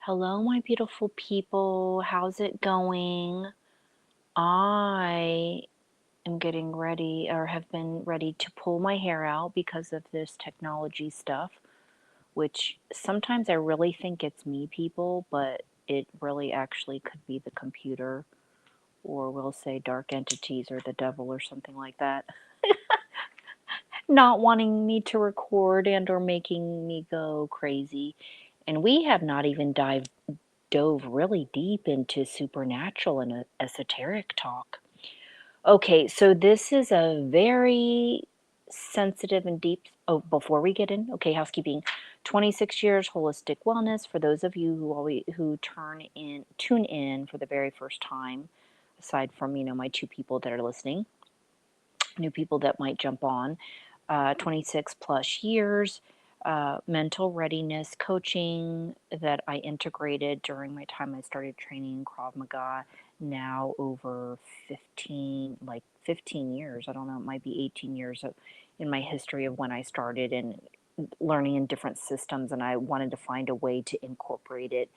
Hello, my beautiful people. How's it going? I am getting ready or have been ready to pull my hair out because of this technology stuff, which sometimes I really think it's me, people, but it really actually could be the computer, or we'll say dark entities or the devil or something like that, not wanting me to record and or making me go crazy. And we have not even dove really deep into supernatural and esoteric talk. Okay, so this is a very sensitive and deep. Oh, before we get in, okay, housekeeping. 26 years holistic wellness for those of you who tune in for the very first time, aside from my two people that are listening, new people that might jump on. 26 plus years, mental readiness coaching that I integrated during my time I started training in Krav Maga. Now over 15 years. I don't know, it might be 18 years in my history of when I started and learning in different systems. And I wanted to find a way to incorporate it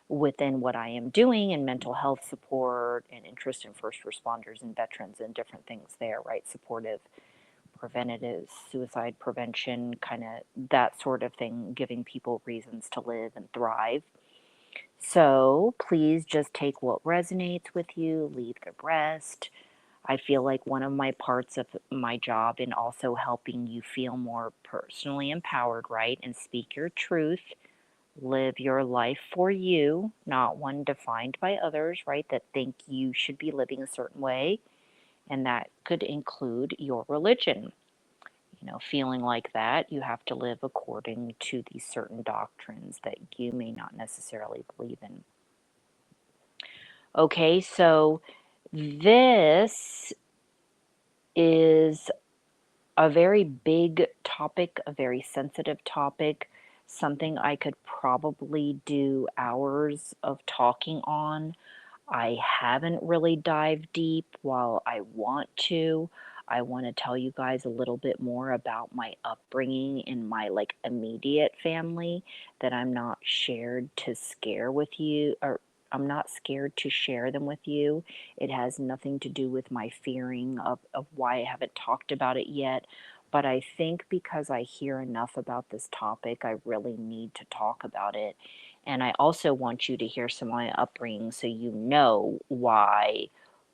within what I am doing in mental health support and interest in first responders and veterans and different things there, right? Supportive, preventative, suicide prevention, kind of that sort of thing, giving people reasons to live and thrive. So please just take what resonates with you, leave the rest. I feel like one of my parts of my job in also helping you feel more personally empowered, right? And speak your truth, live your life for you, not one defined by others, right? That think you should be living a certain way. And that could include your religion. Feeling like that, you have to live according to these certain doctrines that you may not necessarily believe in. Okay, so this is a very big topic, a very sensitive topic, something I could probably do hours of talking on. I haven't really dived deep while I want to. I want to tell you guys a little bit more about my upbringing in my immediate family that I'm not shared to scare with you, or I'm not scared to share them with you. It has nothing to do with my fearing of why I haven't talked about it yet. But I think because I hear enough about this topic, I really need to talk about it. And I also want you to hear some of my upbringing so you know why,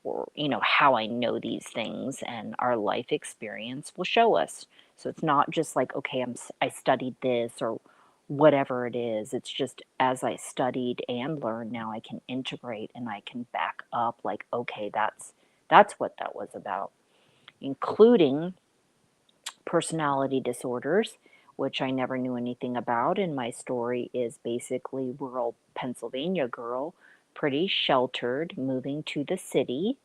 or how I know these things, and our life experience will show us. So it's not just like, okay, I studied this or whatever it is. It's just as I studied and learned, now I can integrate and I can back up like, okay, that's what that was about, including personality disorders, which I never knew anything about. And my story is basically rural Pennsylvania girl, pretty sheltered, moving to the city.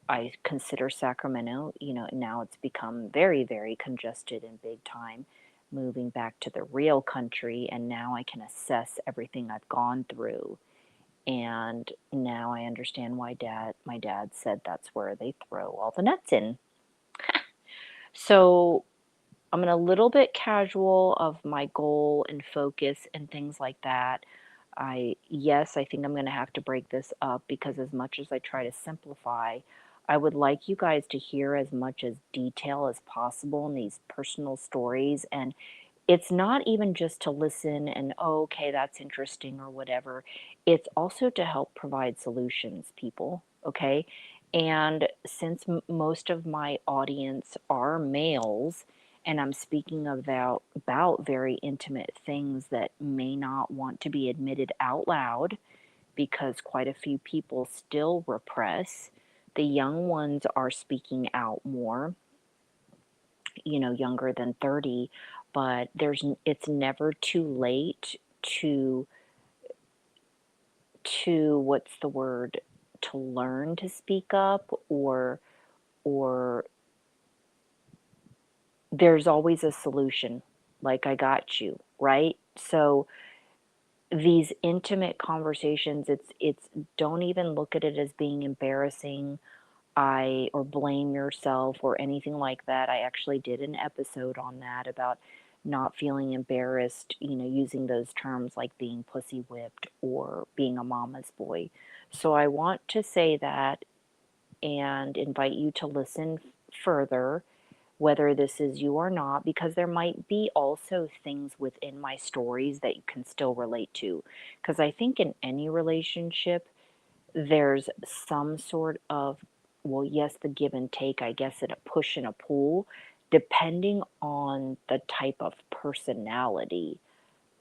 I consider Sacramento, now it's become very, very congested and big time. Moving back to the real country, and now I can assess everything I've gone through. And now I understand why my dad said that's where they throw all the nuts in. So I'm a little bit casual of my goal and focus and things like that. Yes, I think I'm going to have to break this up because as much as I try to simplify, I would like you guys to hear as much as detail as possible in these personal stories. And it's not even just to listen and, oh, okay, that's interesting or whatever. It's also to help provide solutions, people, okay? And since most of my audience are males, and I'm speaking about very intimate things that may not want to be admitted out loud because quite a few people still repress. The young ones are speaking out more, younger than 30, but it's never too late to what's the word, to learn to speak up, or there's always a solution. Like, I got you, right? So these intimate conversations, it's don't even look at it as being embarrassing, or blame yourself or anything like that. I actually did an episode on that about not feeling embarrassed, using those terms like being pussy whipped or being a mama's boy. So I want to say that and invite you to listen further, whether this is you or not, because there might be also things within my stories that you can still relate to. Because I think in any relationship, there's some sort of, well, yes, the give and take, I guess, and a push and a pull, depending on the type of personality.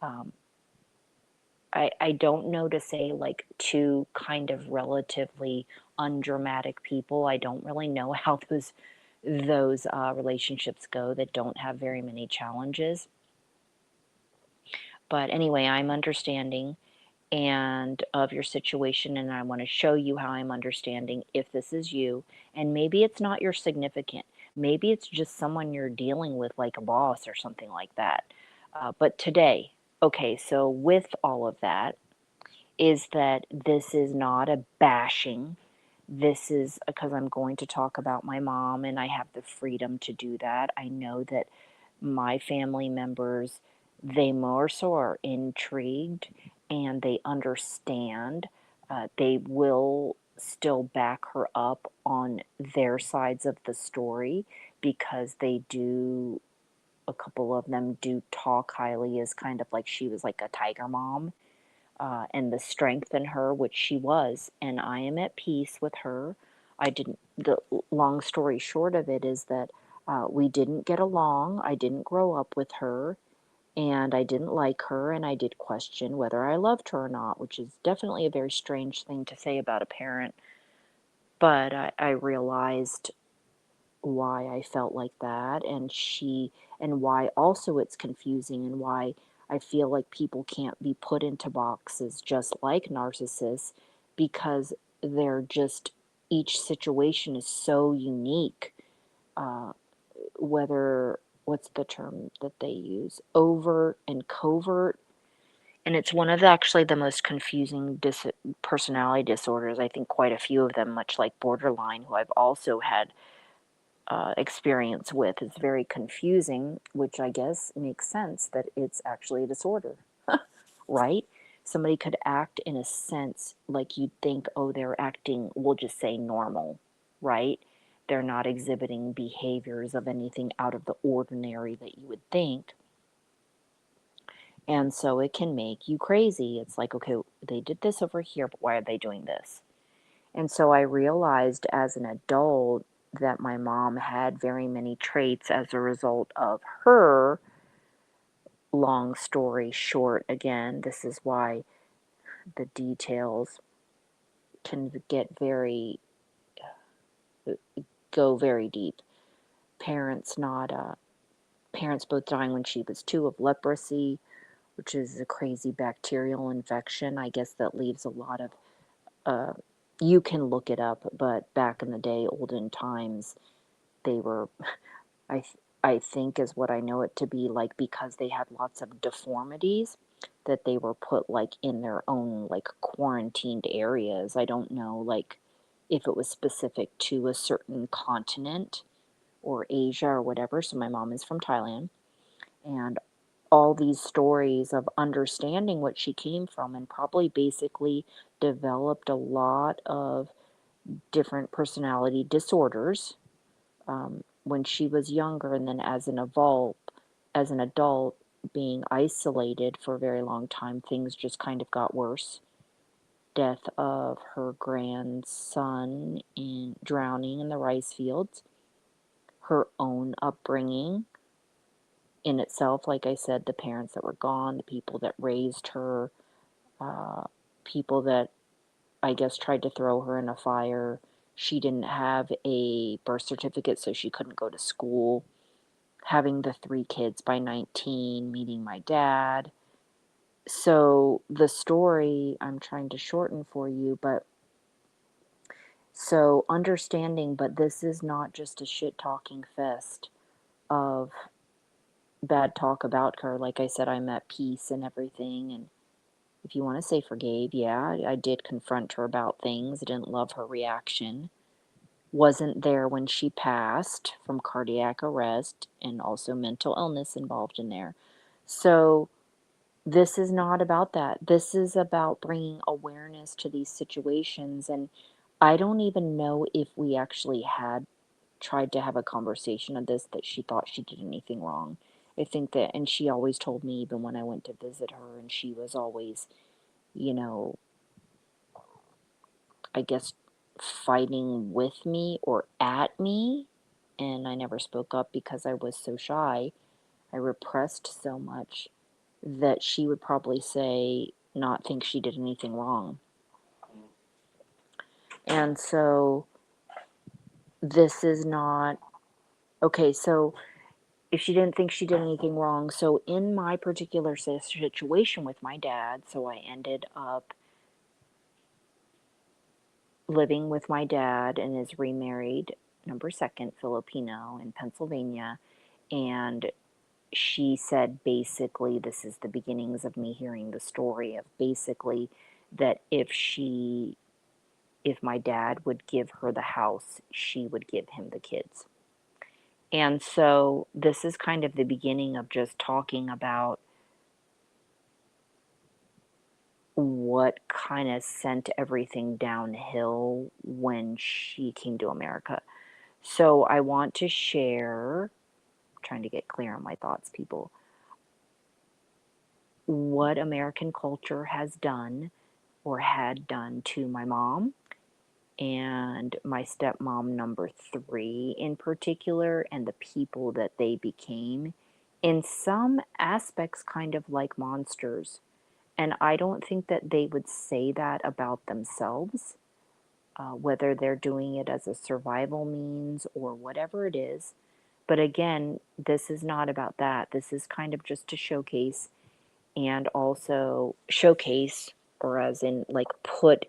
Um, I don't know to say like two kind of relatively undramatic people. I don't really know how those relationships go that don't have very many challenges. But anyway, I'm understanding and of your situation, and I want to show you how I'm understanding if this is you. And maybe it's not your significant. Maybe it's just someone you're dealing with, like a boss or something like that. But today, okay, so with all of that, is that this is not a bashing. This is because I'm going to talk about my mom and I have the freedom to do that. I know that my family members, they more so are intrigued and they understand. They will still back her up on their sides of the story because they do, a couple of them do talk highly as kind of like she was like a tiger mom, and the strength in her, which she was, and I am at peace with her. I didn't, the long story short of it is that we didn't get along. I didn't grow up with her, and I didn't like her, and I did question whether I loved her or not, which is definitely a very strange thing to say about a parent. But I realized why I felt like that, and why also it's confusing, and why I feel like people can't be put into boxes just like narcissists, because they're just, each situation is so unique. Uh, whether, what's the term that they use? Overt and covert. And it's one of actually the most confusing personality disorders. I think quite a few of them, much like borderline, who I've also had experience with. It's very confusing, which I guess makes sense that it's actually a disorder, right? Somebody could act in a sense like you'd think, oh, they're acting, we'll just say normal, right? They're not exhibiting behaviors of anything out of the ordinary that you would think. And so it can make you crazy. It's like, okay, they did this over here, but why are they doing this? And so I realized as an adult that my mom had very many traits as a result of her. Long story short, again, this is why the details can go very deep. Parents not, parents both dying when she was 2 of leprosy, which is a crazy bacterial infection. I guess that leaves a lot of, uh, you can look it up, but back in the day, olden times, they were, I I think is what I know it to be, like, because they had lots of deformities, that they were put like in their own like quarantined areas. I don't know like if it was specific to a certain continent or Asia or whatever. So my mom is from Thailand, and all these stories of understanding what she came from, and probably basically developed a lot of different personality disorders when she was younger, and then as an adult, being isolated for a very long time, things just kind of got worse. Death of her grandson in drowning in the rice fields, her own upbringing in itself, like I said, the parents that were gone, the people that raised her, uh, people that I guess tried to throw her in a fire. She didn't have a birth certificate, so she couldn't go to school. Having the 3 kids by 19, meeting my dad. So the story I'm trying to shorten for you, but so understanding, but this is not just a shit talking fest of bad talk about her. Like I said, I'm at peace and everything. And if you want to say forgave, yeah, I did confront her about things. I didn't love her reaction. wasn't there when she passed from cardiac arrest, and also mental illness involved in there. So this is not about that. This is about bringing awareness to these situations. And I don't even know if we actually had tried to have a conversation of this, that she thought she did anything wrong. I think that, and she always told me, even when I went to visit her, and she was always, you know, I guess fighting with me or at me. And I never spoke up because I was so shy. I repressed so much that she would probably say, not think she did anything wrong. And so this is not okay. So if she didn't think she did anything wrong, so in my particular situation with my dad, so I ended up living with my dad and is remarried, number second, Filipino in Pennsylvania. And she said basically, this is the beginnings of me hearing the story of basically that if my dad would give her the house, she would give him the kids. And so this is kind of the beginning of just talking about what kind of sent everything downhill when she came to America. So I want to share, trying to get clear on my thoughts, people, what American culture has done or had done to my mom and my stepmom number three in particular, and the people that they became, in some aspects kind of like monsters. And I don't think that they would say that about themselves, whether they're doing it as a survival means or whatever it is. But again, this is not about that. This is kind of just to showcase, and also showcase, or as in like put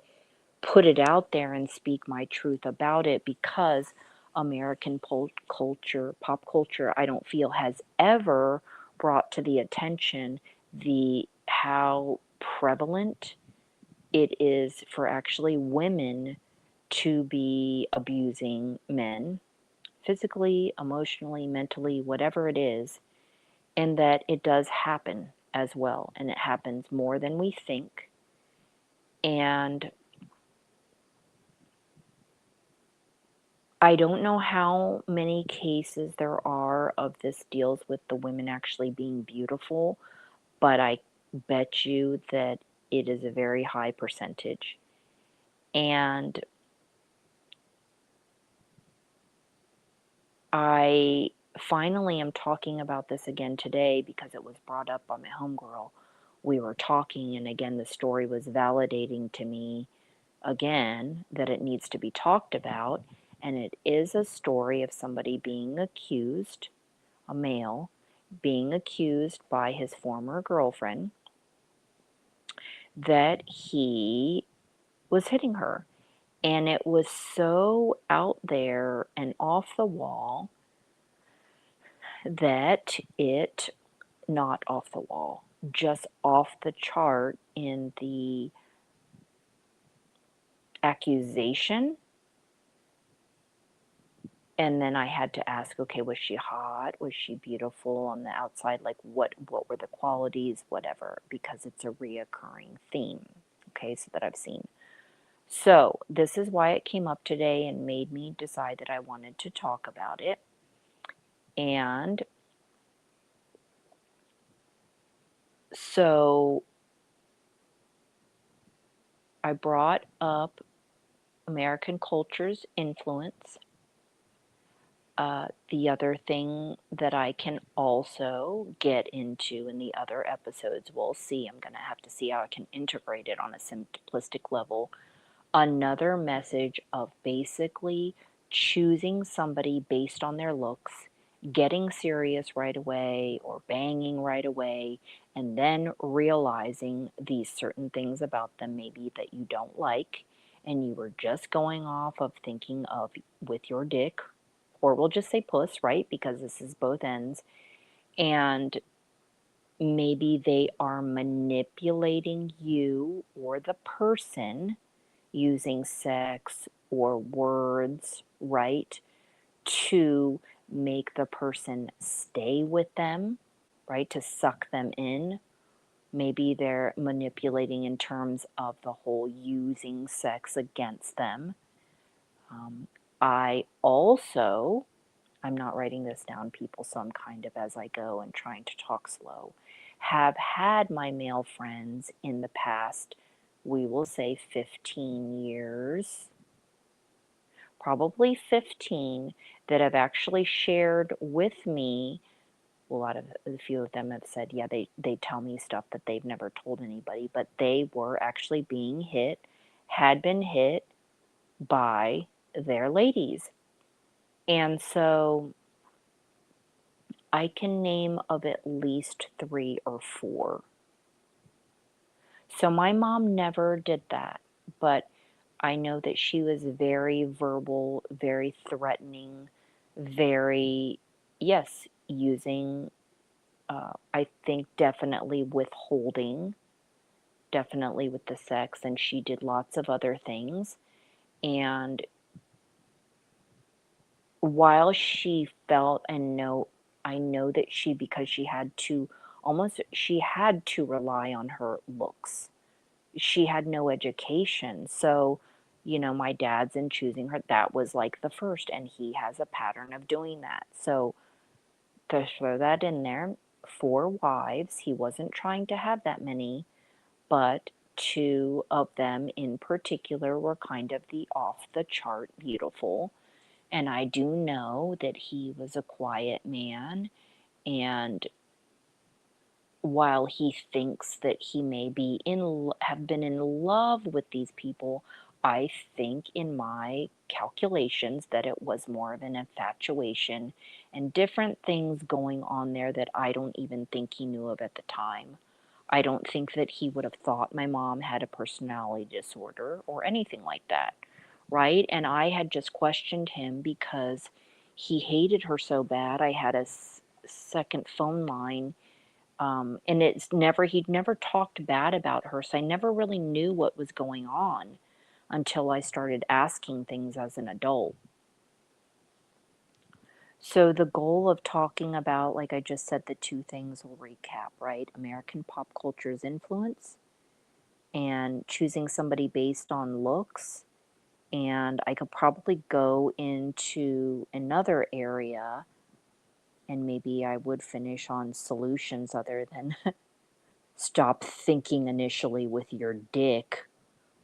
it out there and speak my truth about it, because American pop culture, I don't feel has ever brought to the attention the how prevalent it is for actually women to be abusing men physically, emotionally, mentally, whatever it is, and that it does happen as well, and it happens more than we think. And I don't know how many cases there are of this deals with the women actually being beautiful, but I bet you that it is a very high percentage. And I finally am talking about this again today because it was brought up by my homegirl. We were talking, and again, the story was validating to me again that it needs to be talked about. And it is a story of somebody being accused, a male, being accused by his former girlfriend that he was hitting her. And it was so out there and off the wall that it, not off the wall, just off the chart in the accusation. And then I had to ask, okay, was she hot? Was she beautiful on the outside? Like what were the qualities, whatever, because it's a reoccurring theme, okay, so that I've seen. So this is why it came up today and made me decide that I wanted to talk about it. And so I brought up American culture's influence. The other thing that I can also get into in the other episodes, we'll see. I'm going to have to see how I can integrate it on a simplistic level. Another message of basically choosing somebody based on their looks, getting serious right away or banging right away, and then realizing these certain things about them maybe that you don't like, and you were just going off of thinking of with your dick, or we'll just say puss, right? Because this is both ends. And maybe they are manipulating you or the person using sex, or words, right, to make the person stay with them, right, to suck them in. Maybe they're manipulating in terms of the whole using sex against them. Um, I also, I'm not writing this down, people, so I'm kind of as I go and trying to talk slow, have had my male friends in the past, we will say 15 years, probably 15, that have actually shared with me. A few of them have said, yeah, they tell me stuff that they've never told anybody, but they were actually being hit, had been hit by their ladies. And so I can name of at least 3 or 4. So my mom never did that, but I know that she was very verbal, very threatening, very, yes, using, I think definitely withholding, definitely with the sex, and she did lots of other things. And while she felt and know, I know that she, because she had to, almost, she had to rely on her looks. She had no education. So, my dad's in choosing her, that was like the first, and he has a pattern of doing that. So, to throw that in there, 4 wives, he wasn't trying to have that many, but 2 of them in particular were kind of the off the chart beautiful. And I do know that he was a quiet man, and while he thinks that he may be have been in love with these people, I think in my calculations that it was more of an infatuation and different things going on there that I don't even think he knew of at the time. I don't think that he would have thought my mom had a personality disorder or anything like that, right? And I had just questioned him because he hated her so bad. I had a second phone line, and he'd never talked bad about her, so I never really knew what was going on until I started asking things as an adult. So the goal of talking about, like I just said, the 2 things will recap, right? American pop culture's influence and choosing somebody based on looks. And I could probably go into another area, and maybe I would finish on solutions other than stop thinking initially with your dick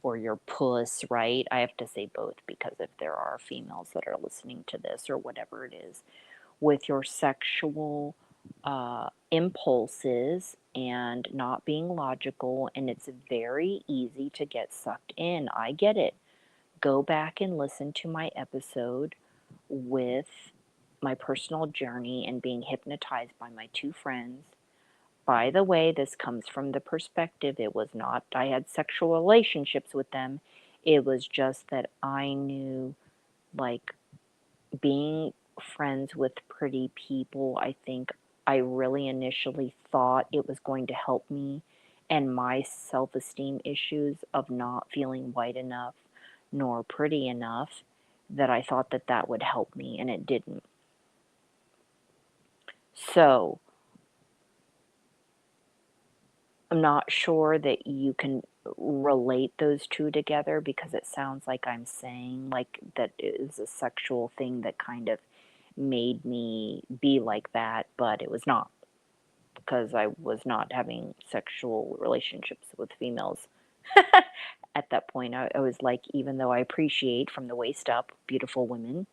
or your puss, right? I have to say both because if there are females that are listening to this or whatever it is, with your sexual impulses and not being logical, and it's very easy to get sucked in. I get it. Go back and listen to my episode with my personal journey and being hypnotized by my 2 friends. By the way, this comes from the perspective, it was not I had sexual relationships with them. It was just that I knew, like, being friends with pretty people, I think I really initially thought it was going to help me and my self esteem issues of not feeling white enough nor pretty enough, that I thought that that would help me, and it didn't. So, I'm not sure that you can relate those 2 together, because it sounds like I'm saying like that it is a sexual thing that kind of made me be like that, but it was not, because I was not having sexual relationships with females. At that point, I was like, even though I appreciate from the waist up beautiful women,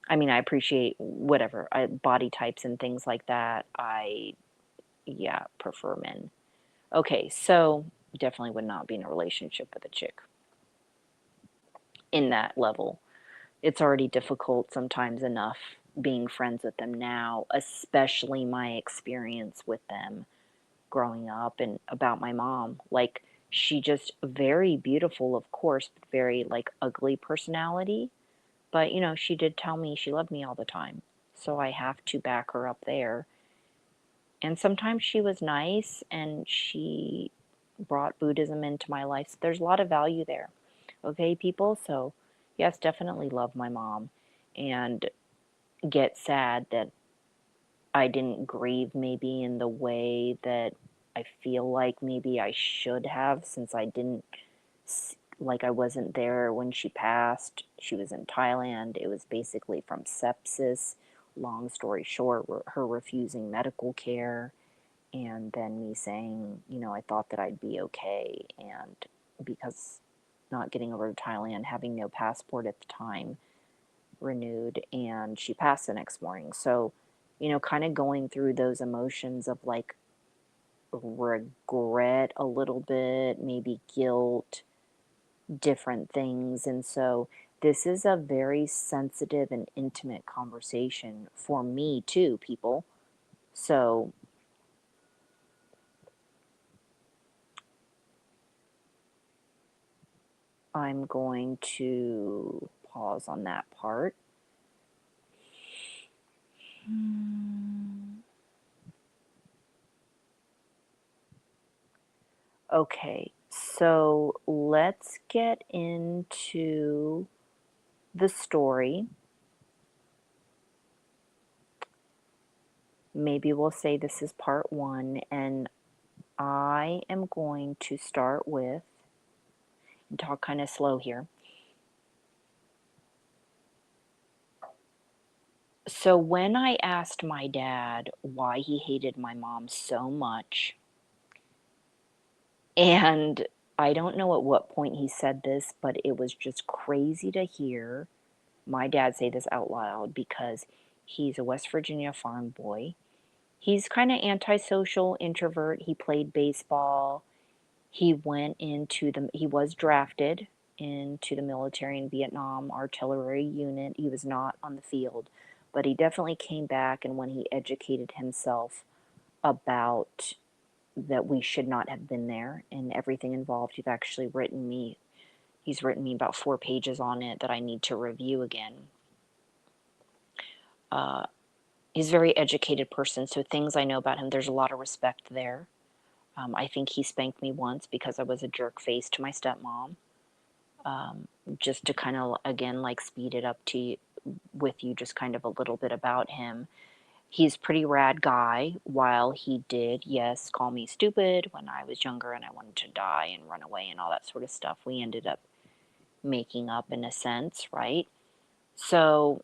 I mean, I appreciate whatever body types and things like that. Yeah, prefer men. Okay, so definitely would not be in a relationship with a chick in that level. It's already difficult sometimes enough being friends with them now, especially my experience with them growing up and about my mom. Like, she just very beautiful, of course, but very like ugly personality. But she did tell me she loved me all the time. So I have to back her up there. And sometimes she was nice and she brought Buddhism into my life. So there's a lot of value there. Okay, people? So Yes, definitely love my mom and get sad that I didn't grieve maybe in the way that I feel like maybe I should have, since I didn't, like, I wasn't there when she passed. She was in Thailand. It was basically from sepsis. Long story short, her refusing medical care, and then me saying, I thought that I'd be okay. And because not getting over to Thailand, having no passport at the time, renewed, and she passed the next morning. So, kind of going through those emotions of like regret a little bit, maybe guilt, different things. And so, this is a very sensitive and intimate conversation for me, too, people. So, I'm going to pause on that part. Okay, so let's get into the story. Maybe we'll say this is part one, and I am going to start with, and talk kind of slow here. So, when I asked my dad why he hated my mom so much, and I don't know at what point he said this, but it was just crazy to hear my dad say this out loud, because he's a West Virginia farm boy. He's kind of antisocial, introvert. He played baseball. He was drafted into the military in Vietnam artillery unit. He was not on the field, but he definitely came back, and when he educated himself about that we should not have been there and everything involved, he's written me about 4 pages on it that I need to review again. Uh, he's a very educated person, so things I know about him, there's a lot of respect there. I think he spanked me once because I was a jerk face to my stepmom. Just to kind of, again, like, speed it up with you just kind of a little bit about him. He's a pretty rad guy. While he did, yes, call me stupid when I was younger and I wanted to die and run away and all that sort of stuff, we ended up making up in a sense, right? So,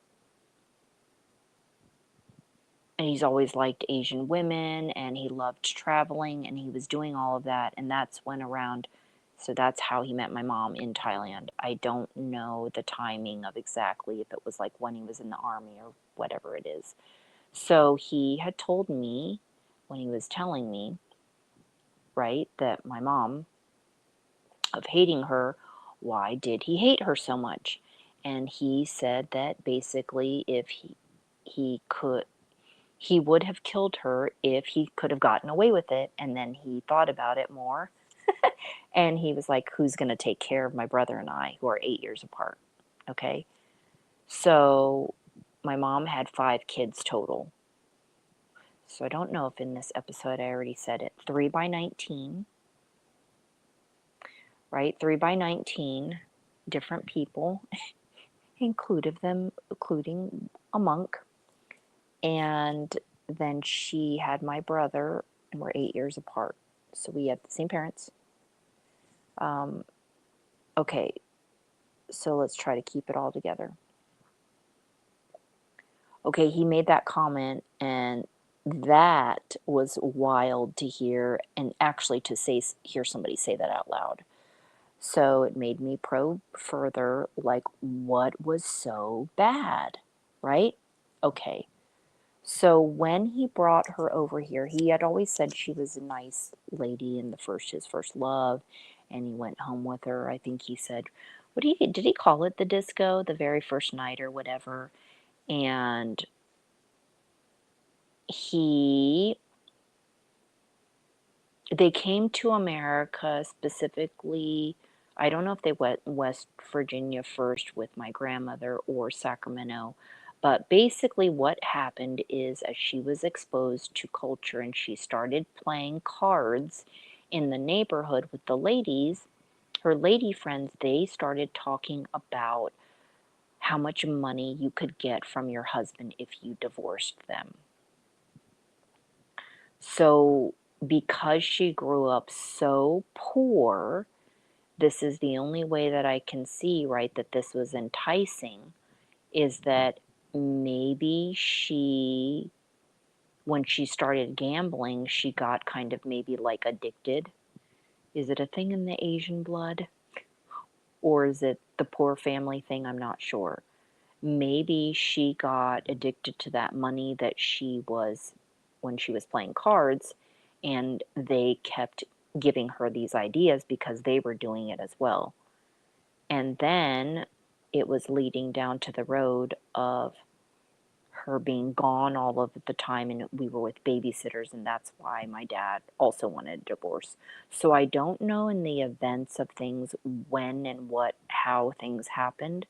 and he's always liked Asian women, and he loved traveling, and he was doing all of that, and so that's how he met my mom in Thailand. I don't know the timing of exactly if it was like when he was in the army or whatever it is. So he had told me, when he was telling me, right, that my mom, of hating her, why did he hate her so much? And he said that basically if he could, he would have killed her if he could have gotten away with it. And then he thought about it more, and he was like, who's going to take care of my brother and I, who are 8 years apart? Okay. So my mom had 5 kids total. So I don't know if in this episode I already said it. 3 by 19, right? 3 by 19 different people, including a monk. And then she had my brother, and we're 8 years apart. So we had the same parents. Okay, so let's try to keep it all together. Okay, he made that comment, and that was wild to hear, and actually to hear somebody say that out loud. So it made me probe further, like, what was so bad, right? Okay, so when he brought her over here, he had always said she was a nice lady and his first love, and he went home with her. I think he said, did he call it the disco, the very first night or whatever? And he they came to America specifically. I don't know if they went West Virginia first with my grandmother or Sacramento, but basically what happened is, as she was exposed to culture and she started playing cards in the neighborhood with the ladies, her lady friends, they started talking about how much money you could get from your husband if you divorced them. So, because she grew up so poor, this is the only way that I can see, right, that this was enticing, is that maybe she, when she started gambling, she got kind of maybe like addicted. Is it a thing in the Asian blood? Or is it the poor family thing? I'm not sure. Maybe she got addicted to that money that she was when she was playing cards, and they kept giving her these ideas because they were doing it as well. And then it was leading down to the road of her being gone all of the time, and we were with babysitters, and that's why my dad also wanted a divorce. So I don't know in the events of things when and what how things happened,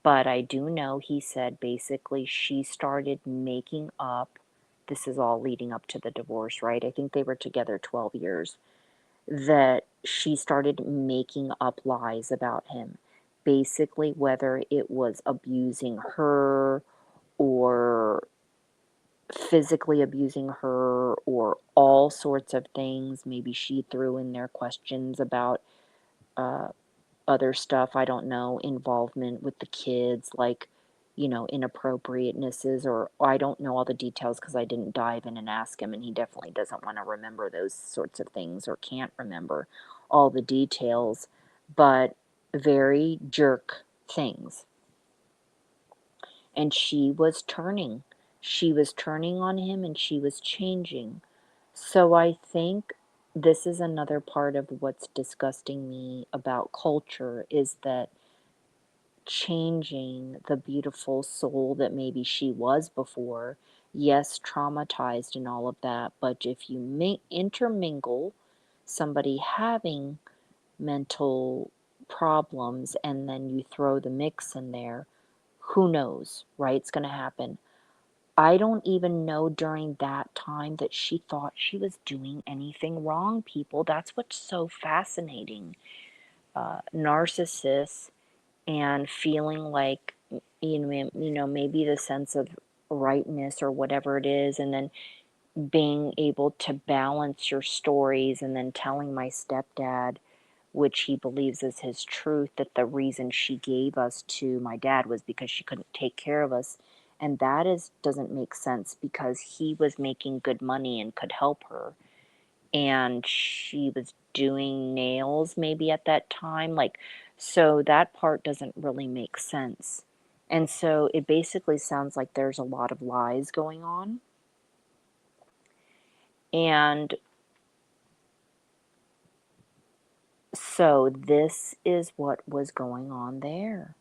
but I do know he said basically she started making up, this is all leading up to the divorce, right? I think they were together 12 years, that she started making up lies about him. Basically, whether it was abusing her or physically abusing her or all sorts of things. Maybe she threw in there questions about uh, other stuff, I don't know, involvement with the kids, like, inappropriatenesses, or I don't know all the details because I didn't dive in and ask him, and he definitely doesn't want to remember those sorts of things or can't remember all the details, but very jerk things. And she was turning. She was turning on him and she was changing. So I think this is another part of what's disgusting me about culture, is that changing the beautiful soul that maybe she was before, yes, traumatized and all of that, but if you intermingle somebody having mental problems and then you throw the mix in there, who knows, right? It's going to happen. I don't even know during that time that she thought she was doing anything wrong, people. That's what's so fascinating. Narcissists and feeling like, maybe the sense of rightness or whatever it is, and then being able to balance your stories, and then telling my stepdad, which he believes is his truth, that the reason she gave us to my dad was because she couldn't take care of us. And that doesn't make sense because he was making good money and could help her. And she was doing nails maybe at that time. Like, so that part doesn't really make sense. And so it basically sounds like there's a lot of lies going on. And so this is what was going on there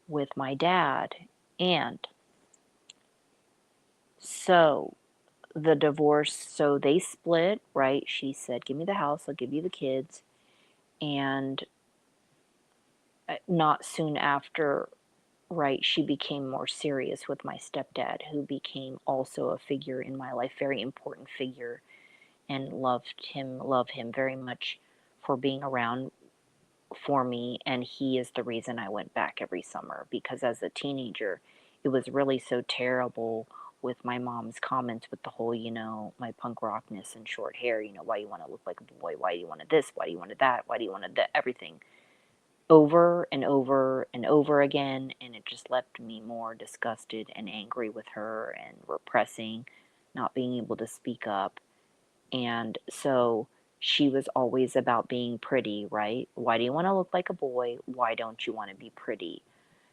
with my dad. And so the divorce, so they split, right? She said, "Give me the house, I'll give you the kids." And not soon after, right, she became more serious with my stepdad, who became also a figure in my life, very important figure, and love him very much for being around for me, and he is the reason I went back every summer, because as a teenager it was really so terrible with my mom's comments with the whole, my punk rockness and short hair, why you want to look like a boy, why do you want this, why do you want that, why do you want that, everything over and over and over again, and it just left me more disgusted and angry with her and repressing, not being able to speak up. And so she was always about being pretty, right? Why do you want to look like a boy? Why don't you want to be pretty?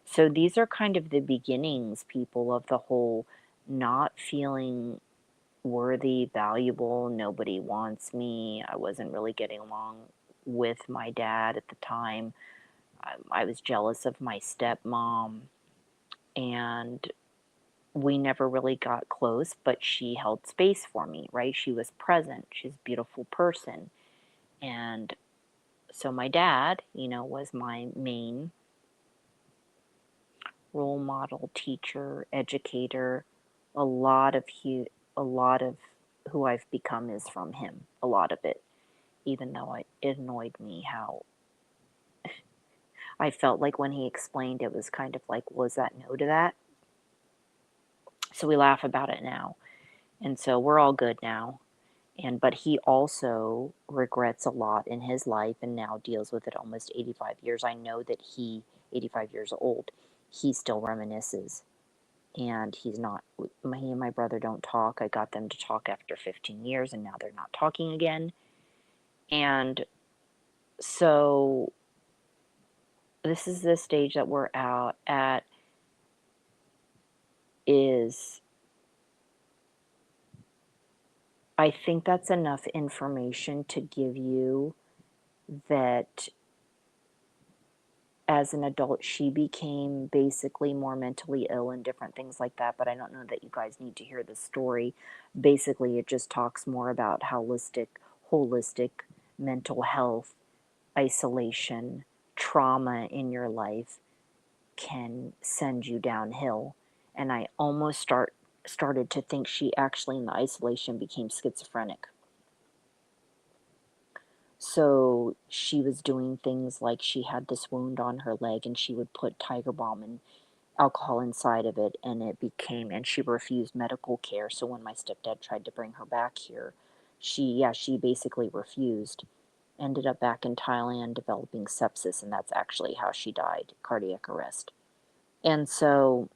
So these are kind of the beginnings, people, of the whole not feeling worthy, valuable, nobody wants me. I wasn't really getting along with my dad at the time. I was jealous of my stepmom, and we never really got close, but she held space for me, right? She was present. She's a beautiful person. And so my dad, was my main role model, teacher, educator. A lot of a lot of who I've become is from him. A lot of it, even though it annoyed me how I felt like when he explained, it was kind of like, was that no to that? So we laugh about it now. And so we're all good now. But he also regrets a lot in his life and now deals with it almost 85 years. I know that 85 years old, he still reminisces. And he's not, he and my brother don't talk. I got them to talk after 15 years, and now they're not talking again. And so this is the stage that we're out at, is I think that's enough information to give you that as an adult, she became basically more mentally ill and different things like that. But I don't know that you guys need to hear the story. Basically, it just talks more about holistic mental health, isolation, trauma in your life can send you downhill. And I almost started to think she actually, in the isolation, became schizophrenic. So she was doing things like, she had this wound on her leg and she would put Tiger Balm and alcohol inside of it, and and she refused medical care. So when my stepdad tried to bring her back here, she basically refused. Ended up back in Thailand developing sepsis, and that's actually how she died, cardiac arrest. And so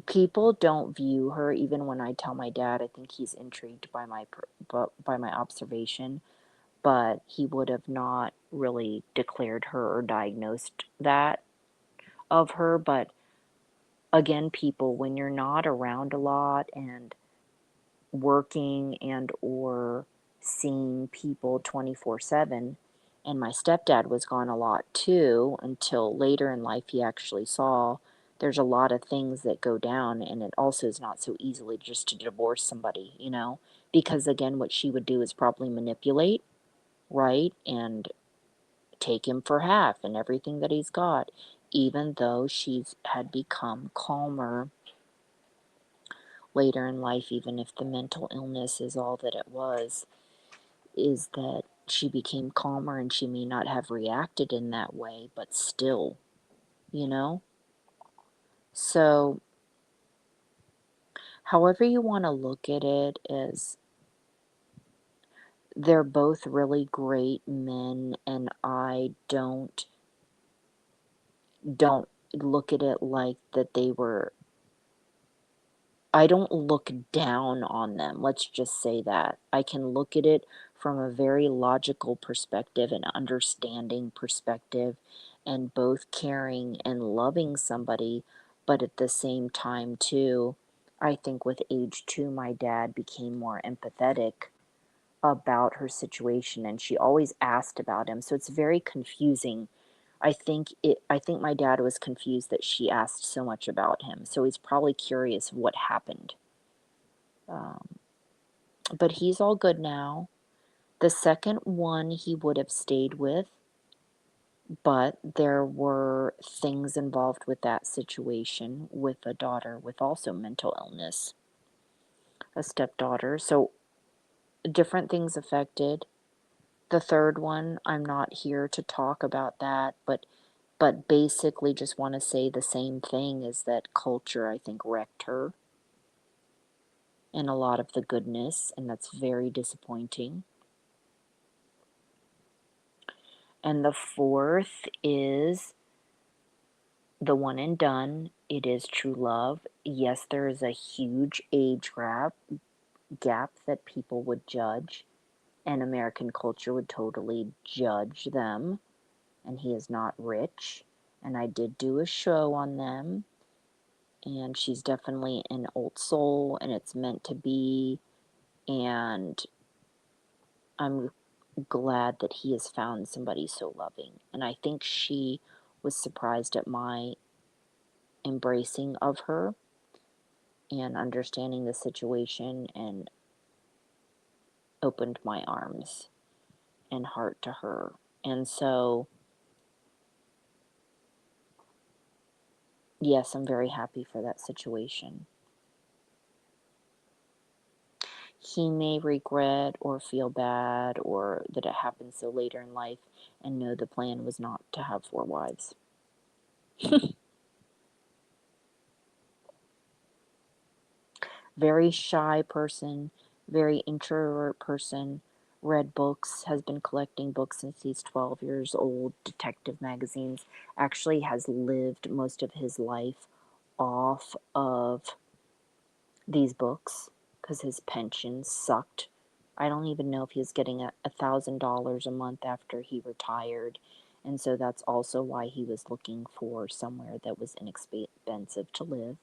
people don't view her, even when I tell my dad, I think he's intrigued by my observation, but he would have not really declared her or diagnosed that of her. But again, people, when you're not around a lot and working and or seeing people 24/7, and my stepdad was gone a lot too, until later in life he actually saw there's a lot of things that go down, and it also is not so easily just to divorce somebody, because again, what she would do is probably manipulate, right, and take him for half and everything that he's got, even though she's had become calmer later in life, even if the mental illness is all that it was, is that she became calmer, and she may not have reacted in that way, but still, you know? So, however you want to look at it, is they're both really great men, and I don't look at it like that they were, I don't look down on them. Let's just say that. I can look at it from a very logical perspective and understanding perspective, and both caring and loving somebody. But at the same time, too, I think with age too, my dad became more empathetic about her situation, and she always asked about him. So it's very confusing. I think my dad was confused that she asked so much about him. So he's probably curious what happened. Um, but he's all good now. The second one he would have stayed with, but there were things involved with that situation, with a daughter with also mental illness, a stepdaughter. So different things affected. The third one, I'm not here to talk about that, but basically just want to say the same thing, is that culture, I think, wrecked her and a lot of the goodness, and that's very disappointing. And the fourth is the one and done. It is true love. Yes, there is a huge age gap that people would judge, and American culture would totally judge them. And he is not rich. And I did do a show on them, and she's definitely an old soul, and it's meant to be. And I'm glad that he has found somebody so loving. And I think she was surprised at my embracing of her and understanding the situation, and opened my arms and heart to her. And so, yes, I'm very happy for that situation. he may regret or feel bad or that it happened so later in life, and know the plan was not to have 4 wives. Very shy person, very introvert person, read books, has been collecting books since he's 12 years old, detective magazines, actually has lived most of his life off of these books because his pension sucked. I don't even know if he was getting $1,000 a month after he retired. And so that's also why he was looking for somewhere that was inexpensive to live.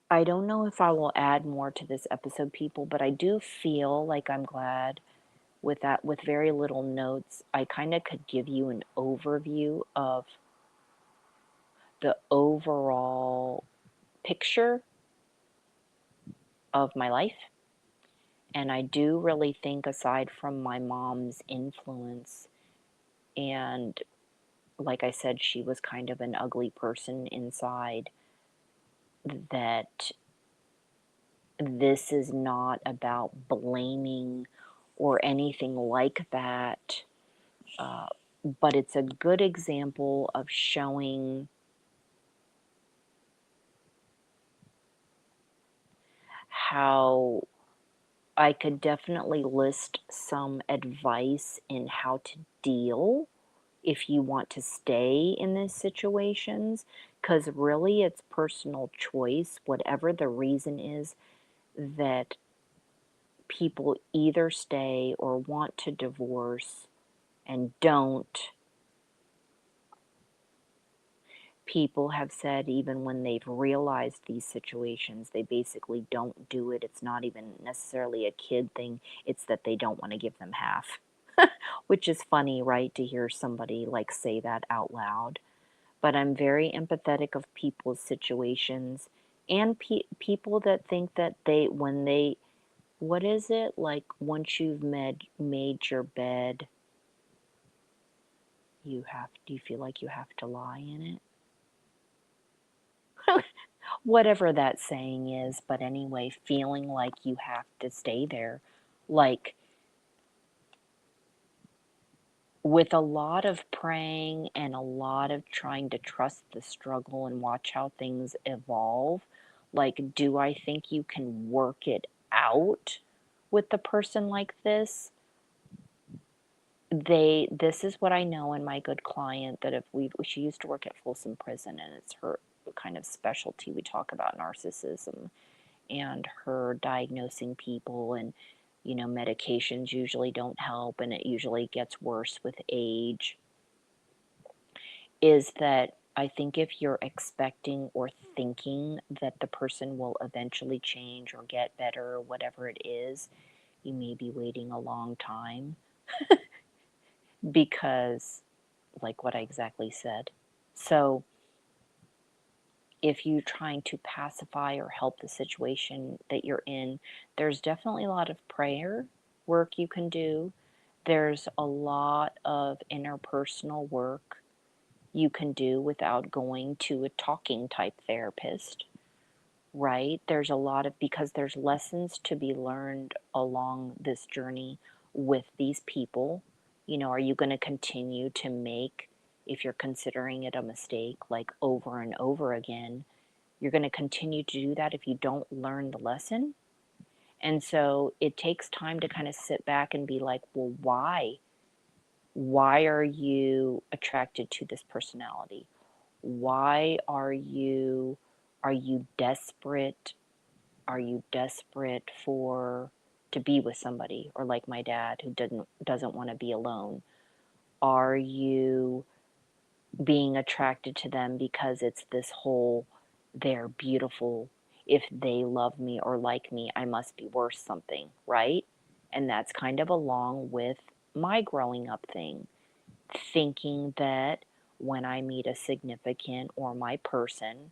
I don't know if I will add more to this episode, people, but I do feel like I'm glad with that, with very little notes, I kind of could give you an overview of the overall picture of my life. And I do really think, aside from my mom's influence, and like I said, she was kind of an ugly person inside, that this is not about blaming or anything like that. Uh, but it's a good example of showing how I could definitely list some advice in how to deal if you want to stay in these situations, because really it's personal choice, whatever the reason is that people either stay or want to divorce and don't. People have said even when they've realized these situations, they basically don't do it. It's not even necessarily a kid thing, it's that they don't want to give them half. Which is funny, right, to hear somebody like say that out loud. But I'm very empathetic of people's situations, and people that think that when they, what is it, like once you've made your bed, do you feel like you have to lie in it? Whatever that saying is, but anyway, feeling like you have to stay there. Like, with a lot of praying and a lot of trying to trust the struggle and watch how things evolve, like, do I think you can work it out with the person like this? This is what I know in my good client, that if she used to work at Folsom Prison, and it's her kind of specialty. We talk about narcissism and her diagnosing people, and medications usually don't help, and it usually gets worse with age. Is that I think if you're expecting or thinking that the person will eventually change or get better or whatever it is, you may be waiting a long time, because, like what I exactly said. So if you're trying to pacify or help the situation that you're in, there's definitely a lot of prayer work you can do. There's a lot of interpersonal work you can do without going to a talking type therapist, right? There's a lot of, because there's lessons to be learned along this journey with these people. Are you going to continue to make, if you're considering it a mistake, like over and over again, you're going to continue to do that if you don't learn the lesson? And so it takes time to kind of sit back and be like, well, why? Why are you attracted to this personality? Why are you desperate? Are you desperate for to be with somebody, or like my dad who doesn't want to be alone? Are you being attracted to them because it's this whole, they're beautiful, if they love me or like me, I must be worth something, right? And that's kind of along with my growing up thing, thinking that when I meet a significant or my person,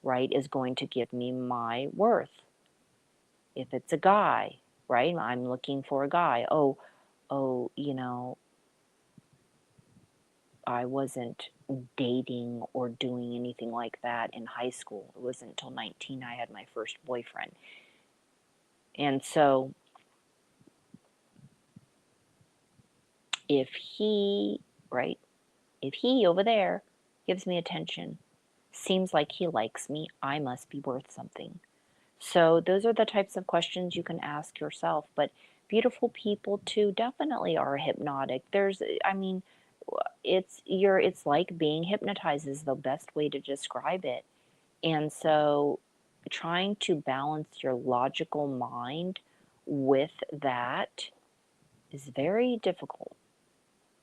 right, is going to give me my worth. If it's a guy, right, I'm looking for a guy. Oh, I wasn't dating or doing anything like that in high school. It wasn't until 19 I had my first boyfriend. And so if he, right, if he over there gives me attention, seems like he likes me, I must be worth something. So those are the types of questions you can ask yourself. But beautiful people too definitely are hypnotic. I mean, it's like being hypnotized is the best way to describe it. And so trying to balance your logical mind with that is very difficult.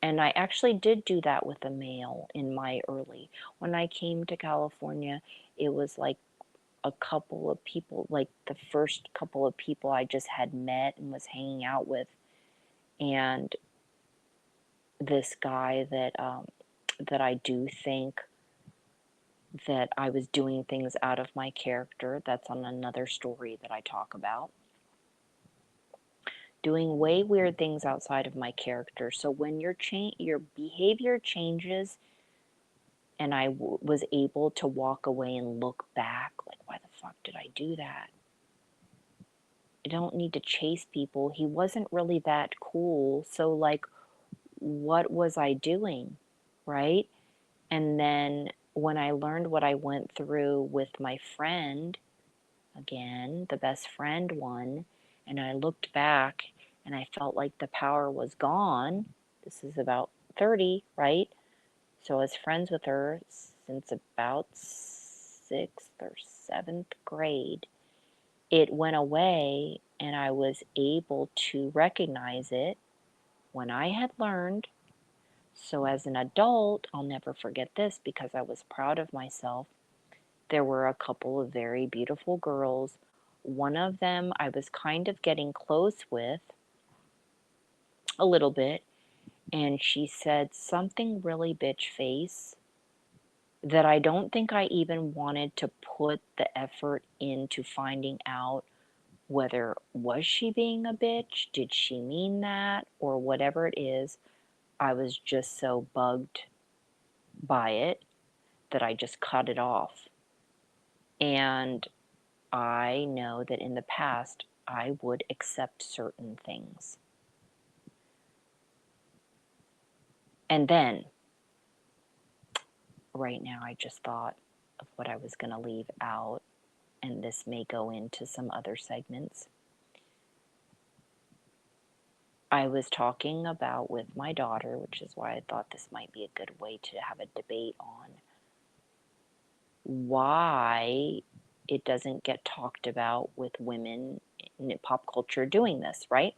And I actually did do that with a male in my early. When I came to California, it was like a couple of people, like the first couple of people I just had met and was hanging out with, and this guy that I do think that I was doing things out of my character. That's on another story that I talk about. Doing way weird things outside of my character. So when your behavior changes, and I was able to walk away and look back, like, why the fuck did I do that? I don't need to chase people. He wasn't really that cool. So, like, what was I doing? Right? And then when I learned what I went through with my friend, again, the best friend one, and I looked back and I felt like the power was gone. This is about 30, right? So I was friends with her since about 6th or 7th grade. It went away and I was able to recognize it when I had learned. So as an adult, I'll never forget this because I was proud of myself. There were a couple of very beautiful girls. One of them I was kind of getting close with a little bit, and she said something really bitch face that I don't think I even wanted to put the effort into finding out whether was she being a bitch, did she mean that, or whatever it is. I was just so bugged by it that I just cut it off. And I know that in the past I would accept certain things. And then, right now, I just thought of what I was going to leave out, and this may go into some other segments. I was talking about with my daughter, which is why I thought this might be a good way to have a debate on why it doesn't get talked about with women in pop culture doing this, right?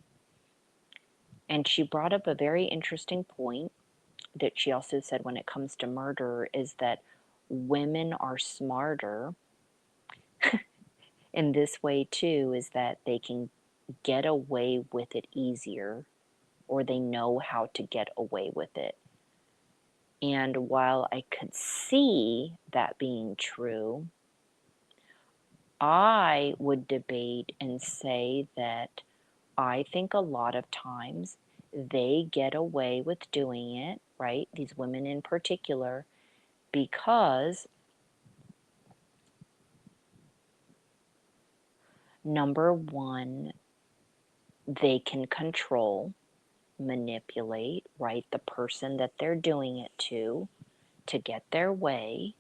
And she brought up a very interesting point that she also said when it comes to murder is that women are smarter in this way too, is that they can get away with it easier, or they know how to get away with it. And while I could see that being true, I would debate and say that I think a lot of times they get away with doing it, right? These women in particular, because number one, they can control, manipulate, right, the person that they're doing it to get their way.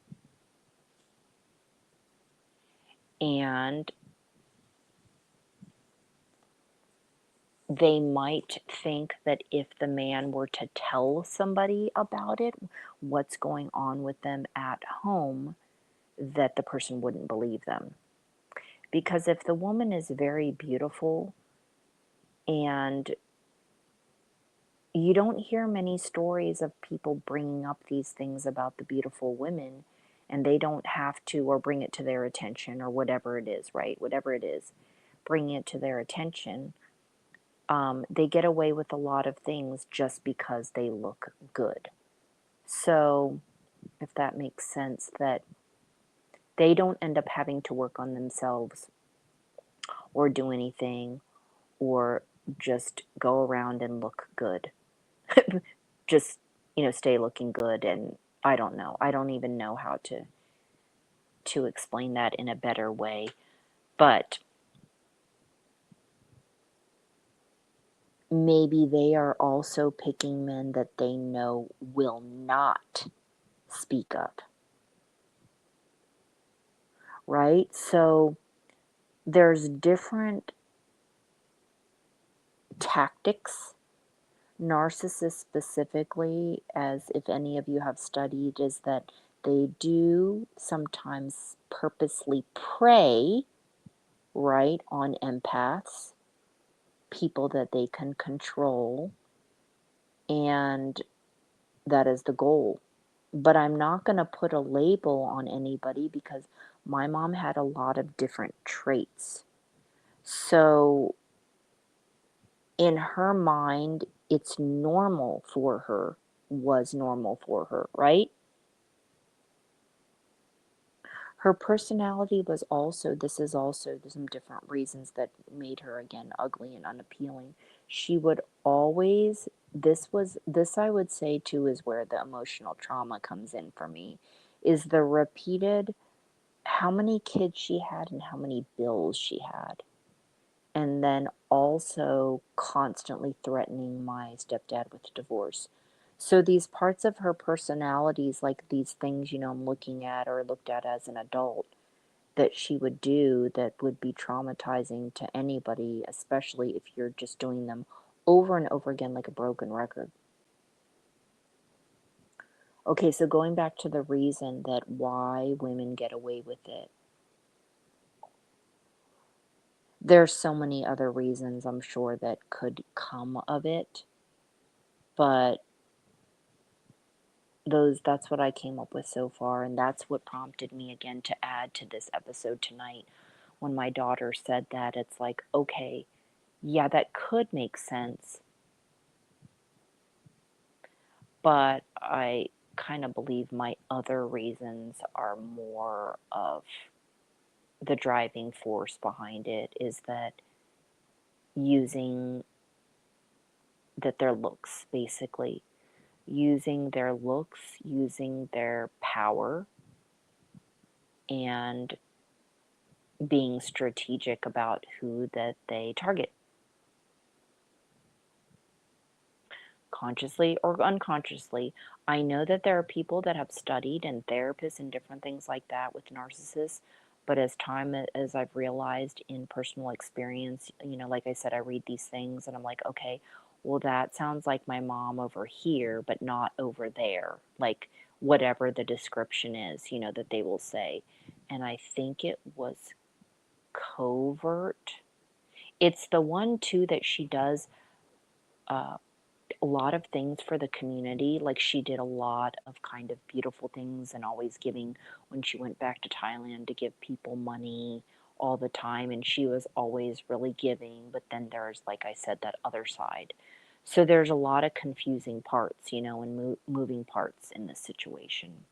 And they might think that if the man were to tell somebody about it, what's going on with them at home, that the person wouldn't believe them. Because if the woman is very beautiful, and you don't hear many stories of people bringing up these things about the beautiful women, and they don't have to, or bring it to their attention, or whatever it is, right? Whatever it is, bring it to their attention. They get away with a lot of things just because they look good. So, if that makes sense, that they don't end up having to work on themselves or do anything or just go around and look good. Just stay looking good. And I don't know. I don't even know how to explain that in a better way. But maybe they are also picking men that they know will not speak up, right? So there's different tactics. Narcissists specifically, as if any of you have studied, is that they do sometimes purposely prey, right, on empaths, people that they can control, and that is the goal. But I'm not going to put a label on anybody because my mom had a lot of different traits. So in her mind, it's normal for her, was normal for her, right? Her personality was also, this is also some different reasons that made her, again, ugly and unappealing. She would always, this I would say too is where the emotional trauma comes in for me, is the repeated how many kids she had and how many bills she had. And then also constantly threatening my stepdad with divorce. So these parts of her personalities, like these things, I'm looking at or looked at as an adult, that she would do that would be traumatizing to anybody, especially if you're just doing them over and over again like a broken record. Okay, so going back to the reason that why women get away with it. There's so many other reasons I'm sure that could come of it, but that's what I came up with so far, and that's what prompted me again to add to this episode tonight. When my daughter said that, it's like, okay, yeah, that could make sense, but I kind of believe my other reasons are more of the driving force behind it, is that using that their looks, basically using their looks, using their power, and being strategic about who that they target, consciously or unconsciously. I know that there are people that have studied, and therapists and different things like that, with narcissists, but as I've realized in personal experience, like I said, I read these things and I'm like, okay, well, that sounds like my mom over here, but not over there. Like, whatever the description is, that they will say. And I think it was covert. It's the one too that she does uh, a lot of things for the community. Like, she did a lot of kind of beautiful things and always giving, when she went back to Thailand, to give people money all the time. And she was always really giving. But then there's, like I said, that other side. So there's a lot of confusing parts, and moving parts in this situation.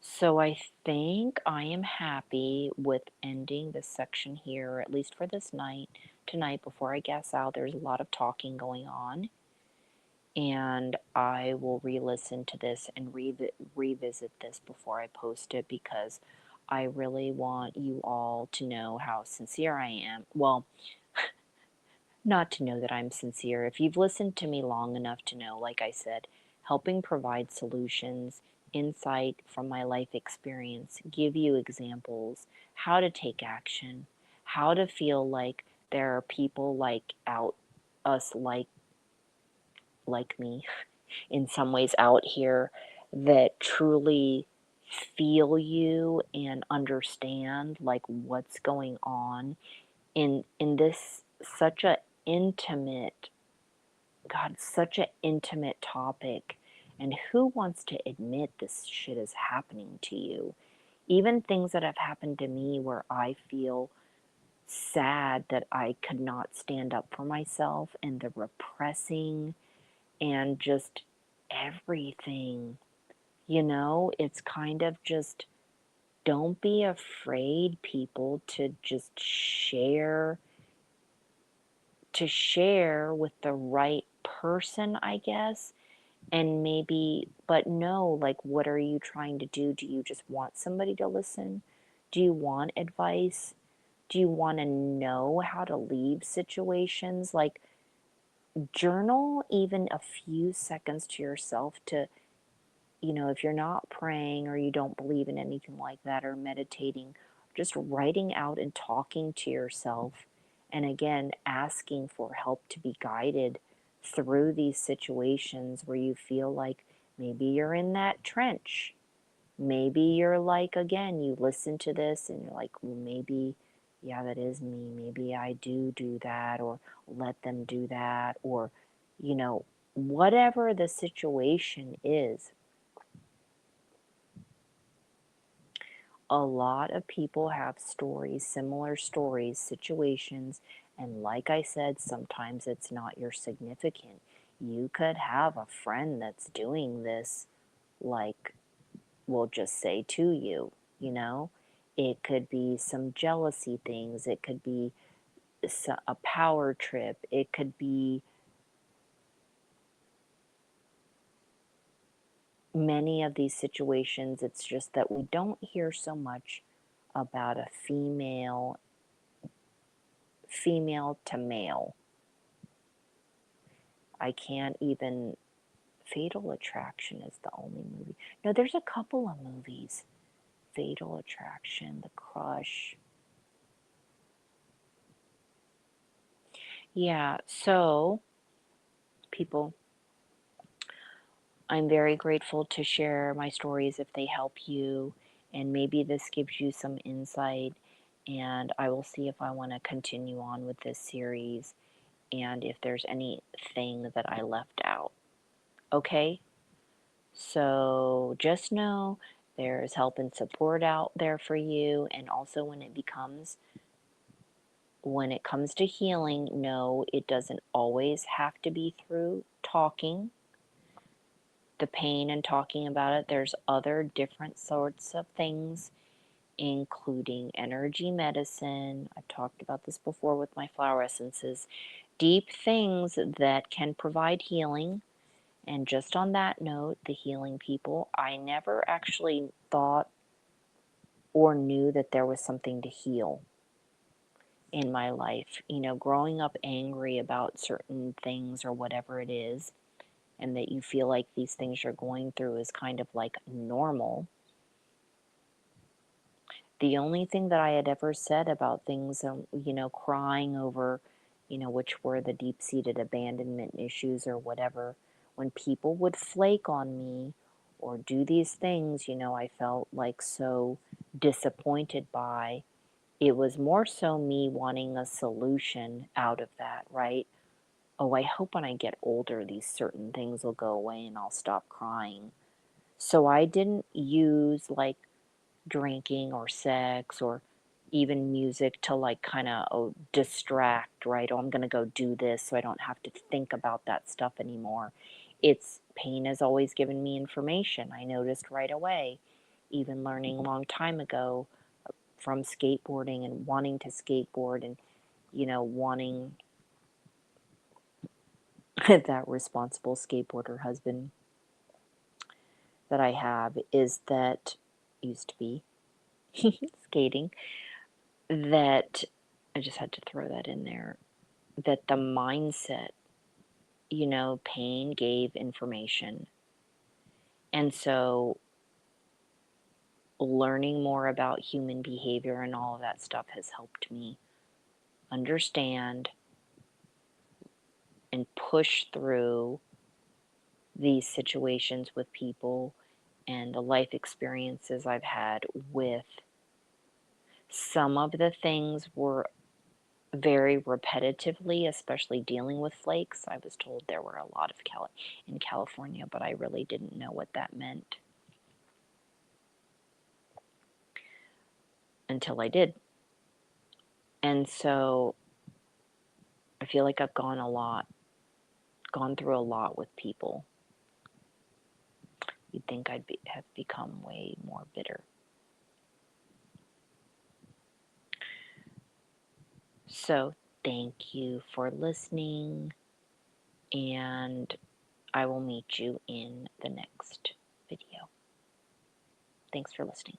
So I think I am happy with ending this section here, at least for this night, tonight, before I gas out. There's a lot of talking going on, and I will re-listen to this and revisit this before I post it, because I really want you all to know how sincere I am. Well, not to know that I'm sincere. If you've listened to me long enough to know, like I said, helping provide solutions, insight from my life experience, give you examples, how to take action, how to feel like there are people like us, like me, in some ways out here, that truly feel you and understand like what's going on in this such a intimate, God, such an intimate topic. And who wants to admit this shit is happening to you? Even things that have happened to me where I feel sad that I could not stand up for myself, and the repressing and just everything, it's kind of just, don't be afraid, people, to just share, to share with the right person, I guess. And maybe, but no, like, what are you trying to do? Do you just want somebody to listen? Do you want advice? Do you want to know how to leave situations? Like, journal even a few seconds to yourself to, if you're not praying or you don't believe in anything like that or meditating, just writing out and talking to yourself. And again, asking for help to be guided through these situations where you feel like maybe you're in that trench. Maybe you're like, again, you listen to this and you're like, well, maybe, yeah, that is me. Maybe I do that, or let them do that, or, whatever the situation is. A lot of people have stories, similar stories, situations, and like I said, sometimes it's not your significant. You could have a friend that's doing this, like, we'll just say to you, you know? It could be some jealousy things, it could be a power trip, it could be many of these situations. It's just that we don't hear so much about a female to male. I can't even. Fatal Attraction is the only movie. No, there's a couple of movies. Fatal Attraction, The Crush. Yeah, so people, I'm very grateful to share my stories if they help you, and maybe this gives you some insight. And I will see if I want to continue on with this series and if there's anything that I left out. Okay? So just know there's help and support out there for you. And also when it comes to healing, no, it doesn't always have to be through talking the pain and talking about it. There's other different sorts of things, including energy medicine. I've talked about this before with my flower essences. Deep things that can provide healing. And just on that note, the healing people, I never actually thought or knew that there was something to heal in my life. Growing up angry about certain things or whatever it is, and that you feel like these things you're going through is kind of like normal. The only thing that I had ever said about things, crying over, which were the deep-seated abandonment issues or whatever, when people would flake on me or do these things, I felt like so disappointed by. It was more so me wanting a solution out of that, right? Oh, I hope when I get older, these certain things will go away and I'll stop crying. So I didn't use like drinking or sex or even music to like kind of distract, right? Oh, I'm going to go do this so I don't have to think about that stuff anymore. It's pain has always given me information. I noticed right away, even learning a long time ago from skateboarding and wanting to skateboard and, wanting that responsible skateboarder husband that I have is that used to be skating, that I just had to throw that in there, that the mindset, pain gave information. And so learning more about human behavior and all of that stuff has helped me understand and push through these situations with people and the life experiences I've had with. Some of the things were very repetitively, especially dealing with flakes. I was told there were a lot of in California, but I really didn't know what that meant until I did. And so I feel like I've gone through a lot with people. You'd think have become way more bitter. So Thank you for listening, and I will meet you in the next video. Thanks for listening.